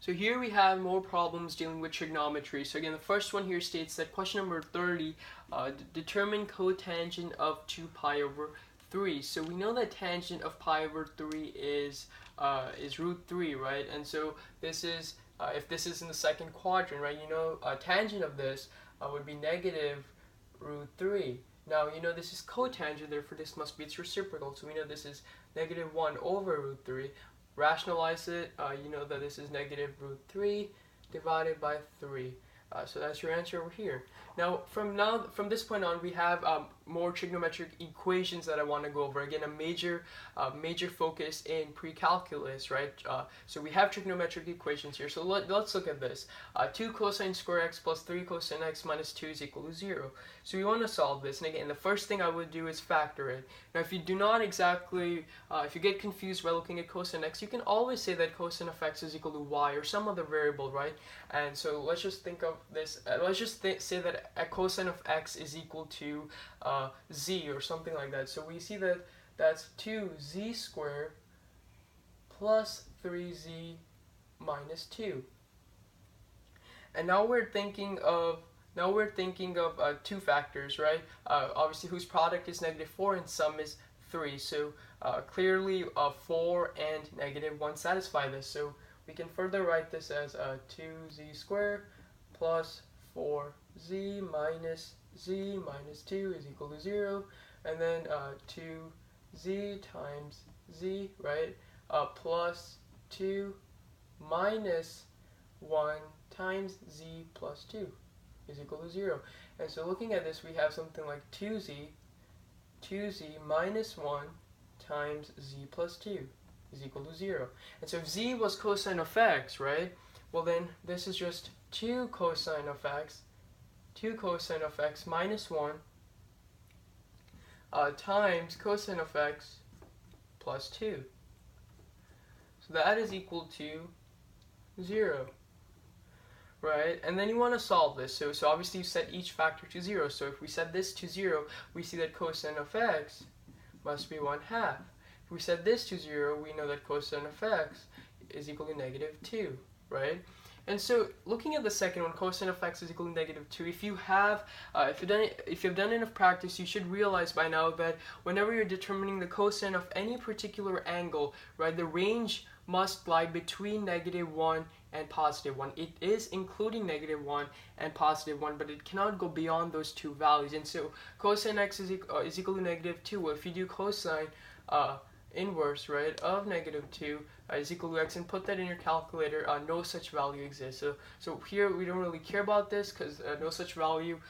So here we have more problems dealing with trigonometry. So again, the first one here states that question number 30, determine cotangent of 2 pi over 3. So we know that tangent of pi over 3 is root 3, right? And so this is, if this is in the second quadrant, right, you know, tangent of this would be negative root 3. Now, you know this is cotangent, therefore this must be its reciprocal. So we know this is negative 1 over root 3. Rationalize it, you know that this is negative root 3 divided by 3. So that's your answer over here. Now, from this point on, we have more trigonometric equations that I want to go over. Again, a major focus in pre-calculus, right? So we have trigonometric equations here. So let's look at this. 2 cosine square x plus 3 cosine x minus 2 is equal to 0. So we want to solve this. And again, the first thing I would do is factor it. Now, if you do not exactly, if you get confused by looking at cosine x, you can always say that cosine of x is equal to y or some other variable, right? And so let's just think of this. Let's just say that a cosine of x is equal to z or something like that. So we see that that's 2z squared plus 3z minus 2. And now we're thinking of two factors, right? Obviously, whose product is negative 4 and sum is 3. So clearly 4 and negative 1 satisfy this. So we can further write this as 2z squared plus 4z minus z minus 2 is equal to 0. And then 2z times z, right, plus 2 minus 1 times z plus 2 is equal to 0. And so looking at this, we have something like 2z minus 1 times z plus 2 is equal to 0. And so if z was cosine of x, right, well then this is just 2 cosine of x minus 1 times cosine of x plus 2. So that is equal to 0. Right, and then you want to solve this. So obviously you set each factor to 0. So if we set this to 0, we see that cosine of x must be 1/2. If we set this to 0, we know that cosine of x is equal to negative 2, right? And so looking at the second one, cosine of x is equal to negative 2, if you've done enough practice, you should realize by now that whenever you're determining the cosine of any particular angle, right, the range must lie between negative 1 and positive 1. It is including negative 1 and positive 1, but it cannot go beyond those two values. And so cosine x is equal to negative 2. Well, if you do cosine inverse, right, of negative 2 is equal to x and put that in your calculator, no such value exists. So here we don't really care about this because no such value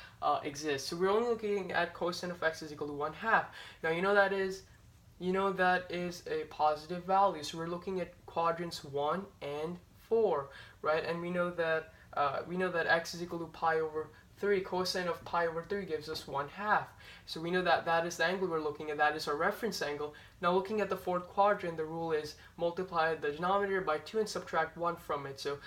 exists. So we're only looking at cosine of x is equal to 1/2. Now you know that is a positive value. So we're looking at quadrants 1 and 4, right? And we know that x is equal to pi over 3. Cosine of pi over 3 gives us 1/2. So we know that that is the angle we're looking at. That is our reference angle. Now looking at the fourth quadrant, the rule is multiply the denominator by 2 and subtract 1 from it. So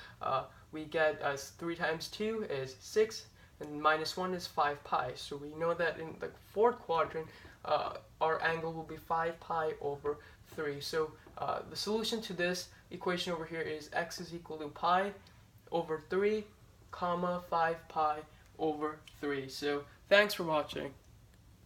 we get 3 times 2 is 6, and minus 1 is 5 pi. So we know that in the fourth quadrant, our angle will be 5 pi over 3. So the solution to this equation over here is x is equal to pi over 3, comma 5 pi over 3. So thanks for watching.